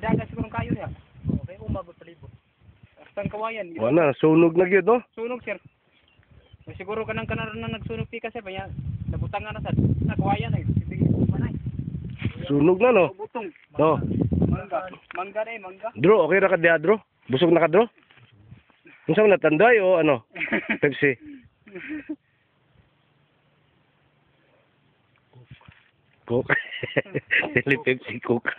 Dagas siguro kayo niya. Okay, umabot palibot. Astang kawayan. Wala, sunog na gyud no. Sunog sir. May siguro kanang kanar na nagsunog pi kasi baya nabutang nga na sa kawayan ay. Sige, manay. Sunog na no. Butong. No. Mangga. Mangga na mangga. Dro, okay ra ka diha, Dro? Busog na ka, Dro? Unsa man natanday o ano? Pepsi. Coke. Dili Pepsi Coke.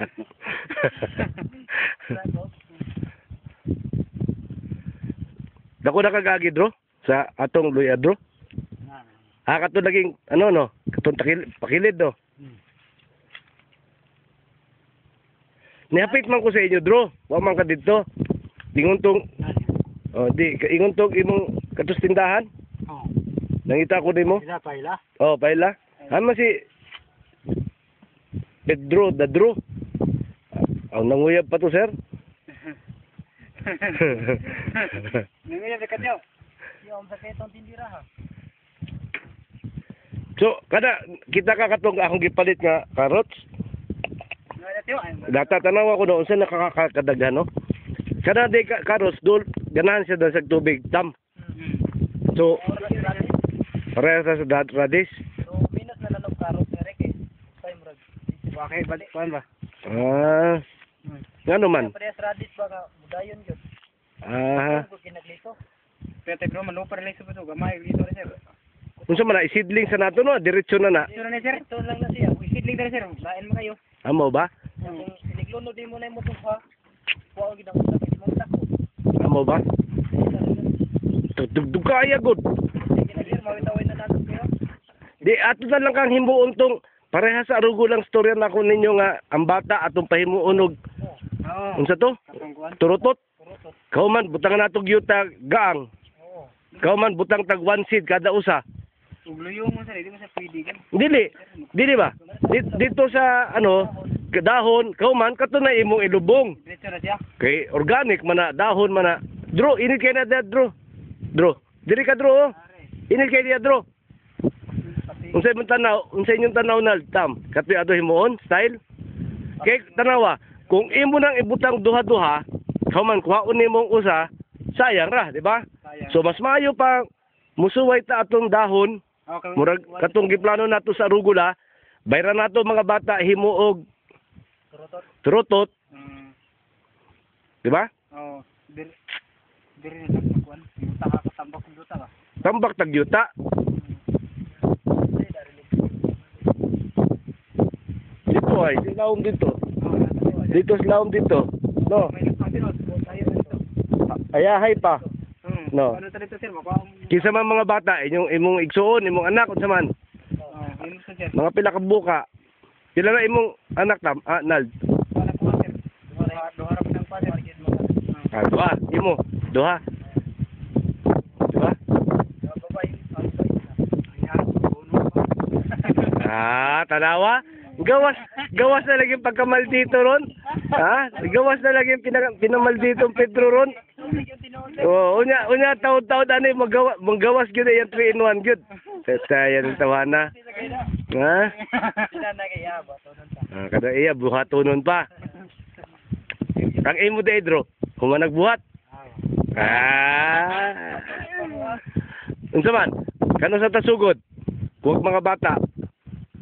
Dako na kagagi, Dro? Sa atong luya, Dro? Kato naging, ano, no? Katong pakilid, no? Nihapit man ko sa inyo, Dro. Wa man ka dito. Ingon tong, ingon tong imong katos tindahan. Oh. Nangita ko nimo. Ila paila. Oh, paila. Ano si Pedro, Dadro. Ang nanguyab pa to, sir. Nanguyab ka daw. Yung sa ketong tindira ha. So, kada kita ka katong akong gipalit nga carrots. Data tanaw ako doon sa nakakakadaghan, no? Kada di carrots dul ganahan siya sa tubig tam. So, pareha sa radish. So, minus na lang carrot nga rek eh. Time rag. Okay, balik kuan ba? Ngano man? Parehas radish ba ka mudayon gyud. Ah. Ko kinaglito. Pero bro, manupar lang sa puso, gamay lito rin sir. Unsa man na isidling sa nato no, diretso na na. Ito na sir, ito lang na siya. Isidling na sir, lain mo kayo. Amo ba? Kung siniglunod din mo na yung motong ha. Kuha gid ang utak di mo tako. Amo ba? Tugtog kaya gud. Sir, mawitawin na nato kayo. Di ato na lang kang himbuon tong pareha sa arugo lang storya nako ninyo nga ang bata atong pahimuon og Oo. unsa to? Katungkuan. Turutot. Turutot. Kao man butang natog yuta gaang. Oo. Kao man butang tag one seed kada usa. Ugluyong mo sir, di mo sa pwede gan. Dili ba? Dito sa ano dahon kao man kato na imong ilubong. Diretso na siya. Kay organic man na dahon man na. Dro, init kay na dad, Dro. Dro. Dili ka, Dro. Oh. Init kay diya, Dro. Unsay imong tanaw, unsay inyong tanaw na tam. Katoy ato himuon style. Kay tanawa, kung imo nang ibutang duha-duha, kao man kuhaon nimong usa, sayang ra, di ba? So mas maayo pa musuway ta atong dahon. Okay. Murag katong giplano nato sa arugula, bayran nato mga bata himuog Turutot. turutot, di ba? Oo. Diri na kuan. Yuta ka katambak ng yuta ba? Tambak tagyuta. Dito ay, silawom dito. Dito silawom dito. No, May nagpatinod. Tayo dito. ayahay pa. No. Ano ta dito sir? Makuha ang Kinsa man mga bata, imong igsuon, imong anak unsa man. yun sa sir. Mga pila ka buka. Pila na imong anak tam, Nald. Wala po sir. Duha ra ng pader. Duha, imo, duha. Di ba? Tanawa? Gawas na lagi pagkamaldito ron. Ha? Gawas na lagi pinamalditong Pedro ron. Unya taon-taon ani magawas gyud yung 3 in 1 gyud. Saya ng tawana. Ha? Kada iya buhatonon pa. Ang imo de Pedro, kung nagbuhat. Unsa man? Kano sa tasugod? Huwag mga bata.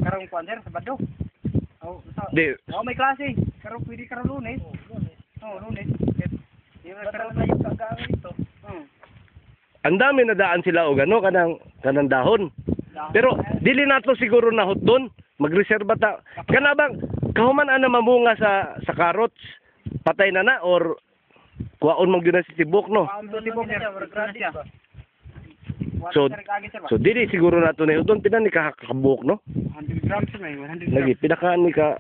Karong kuan sir sa Bado. Di, May klase. Karong pwede karong Lunes. Lunes. Yung karong tayo kagawi ito. ang dami na daan sila og ano kanang dahon. Pero dili nato siguro nahot doon. Magreserba ta. Kana bang kahuman ana mamunga sa carrots? Patay na na or kuwaon mong gyud na si tibok no. So dili siguro nato na doon pinan ni kakabuk no. 100 grams may 100 Lagi pinakaan ni ka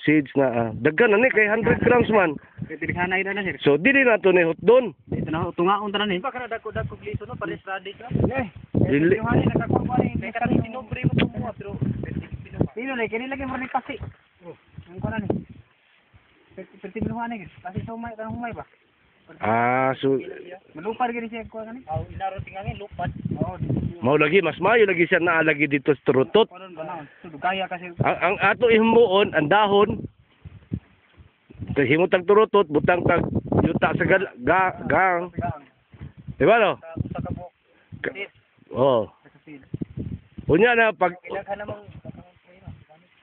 seeds na daghan na ni kay 100 grams man. Pilighanay na sir. So dili nato na hot doon. Dito na tungaon tanan ni. Baka na dako glito no pares radish no. Dili. Yung hani nakakuha ni may karang tinobre mo tumuha pero Pino na kini lagi mo ni kasi. Ang kuno ni. Perti binuhan ni kasi sumay kanang humay ba. So Malupad gini siya ko kani. Inaro tingangin lupad. mao lagi mas maayo lagi siya naa lagi dito sa turutot. Karon ba na? Dugaya kasi Ang ato ihimuon ang dahon himot tag turutot, butang tag yuta sa gang. Di ba no? Sa kabuk. Sis. Oo. Sa sid. Unya na pag Ilaghan namang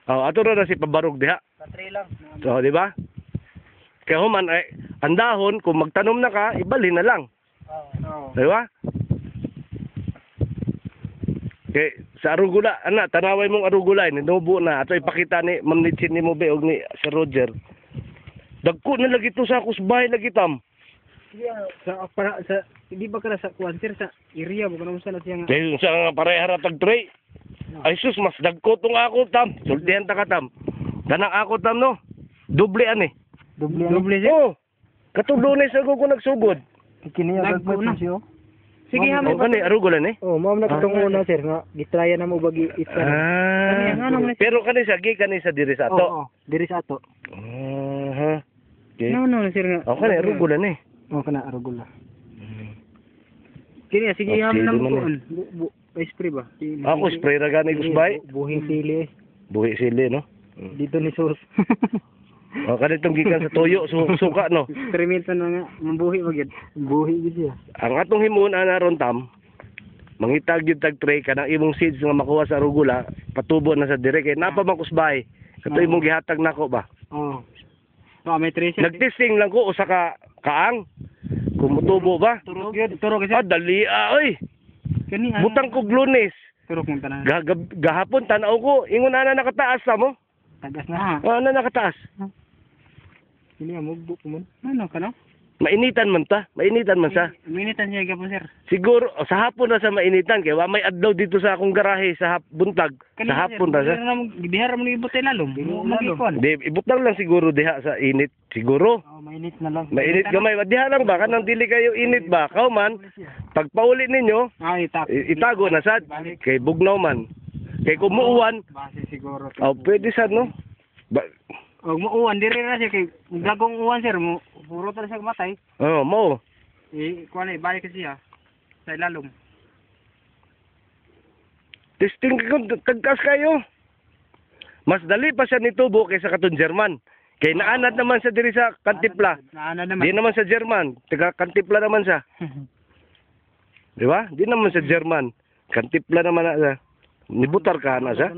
ato na si pabarog diha. sa tray lang. So, di ba? Kaya human ay ang dahon kung magtanom na ka, ibalhin na lang. Oo. Di ba? Kay sa arugula, ana, tanaway mong arugula, ninubo na. Ato ipakita ni Ma'am Nitsin ni mo be og ni Sir Roger. Dagko na lagi to sa kusbahay lagi tam. Sa para sa hindi ba kana sa kuan sir sa area mo kana na siya nga. Kay sa nga parehara tag tray. Ay sus, mas dagko tong ako tam. Sultihan ta ka tam. Kanang ako tam no. Doble ani. Doble siya. Oh. Katulunes ako ko nagsugod. Kini ang gagmay siya. Sige ha Oh, kani arugula ni. Oh, mao na kitong una sir nga gitraya na mo bagi isa. Pero kani sa gi kani sa diri sa ato. Oo, diri sa ato. Okay. No sir nga. Ako kani arugula ni. Oh, kana arugula. Kini sige Oh, ha sige na man mo kuan. Spray ba? Ako spray ra gani kusbay. Buhing sili. Buhi sili no. Dito ni sus. Oh, kani tong gikan sa toyo suka no. Eksperimento na nga, mambuhi magyud. Buhi gyud siya. Ang atong himuon ana ron tam. Mangitag gyud tag tray kanang imong seeds nga makuha sa arugula, patubo na sa dire kay napa man kusbay. Kato imong gihatag nako ba. Oh. Oh, may tracer. Nagtesting lang ko usa ka kaang. Kung mutubo ba? Turok kasi. Dali oy. Kani Butang ko Lunes. turok mong tanan. Gahapon tanaw ko ingon ana nakataas sa mo. Tagas na. Ana nakataas. Kini mo buko mo. Ano kana? Mainitan man ta, mainitan man sa. Minitan siya gapon sir. Siguro sa hapon na sa mainitan kay wa may adlaw dito sa akong garahe sa buntag. Sa hapon na sa. Gibihara mo ni ibutay lalom. Magikon. Di ibutang lang siguro diha sa init siguro. Oh, mainit na lang. Mainit gamay, diha lang ba kanang dili kayo init ba? Kaw man pag pauli ninyo Ah, itago na sad kay bugnaw man. Kay kung muuwan, base siguro. pwede sad no. Og muuwan diri na siya kay gagong uwan sir mo. Puro ta siya matay. Mo. Kuan ay balik siya sa ilalom. Testing ko tagkas kayo. Mas dali pa siya nitubo kaysa katon German. Kay naanad naman sa diri sa Kantipla. Naana Di naman. naman sa German, taga Kantipla naman siya. Di ba? Di naman sa German. Kantipla naman na siya. Nibutar ka na siya.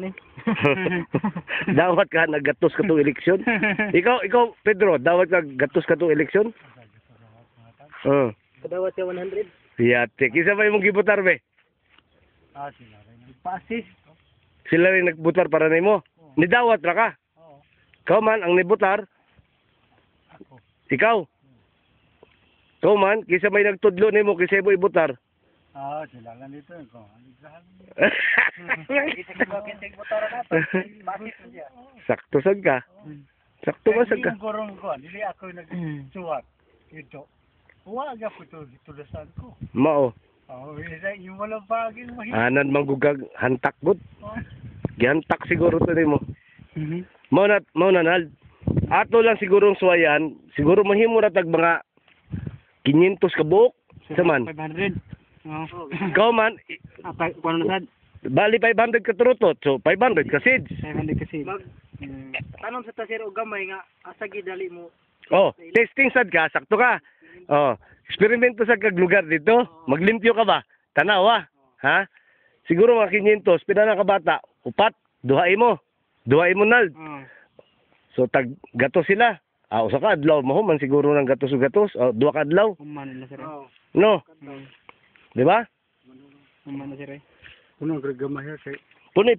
Dawat ka na gatos ka tong eleksyon. Ikaw Pedro, dawat ka gatos ka tong eleksyon? Kadawat siya 100. Yate, kisa ba imong gibutar be? Ah, sila rin. Pasis. Sila rin nagbutar para nimo. Nidawat ra ka. Kau man ang nibutar. Ikaw. Kau man kisa may nagtudlo nimo kisa mo ibutar. Ah, sila lang dito ko. Sakto sad ka. Sakto ba sad ka? Gorong ko, dili ako nagsuwat. Ito. Wa ga puto tulasan ko. Mao. Oh, yung wala baging mahirap. Anan manggugag hantak bud. Gihantak siguro to nimo. Mao na nal. Ato lang siguro suwayan, siguro mahimo ra tag mga 500 ka buok sa man. 500. Oh. Ikaw man, Kuano na sad? bali 500 ka turutot, so 500 ka seeds. 500 kasi. Tanom sa tasir o gamay nga asa gidali mo. Oh, testing sad ka, sakto ka. Oh, eksperimento sa kag lugar dito. Maglimpyo ka ba? Tanawa. Ha? Siguro mga 500, pila na ka bata? Upat, duhain mo nal. So tag gatos sila. Usa ka adlaw mo man siguro nang gatos ug gatos. Duha ka adlaw. Umman na sir. No. Di ba? Umman na sir. Kuno gagamay kay. Puni.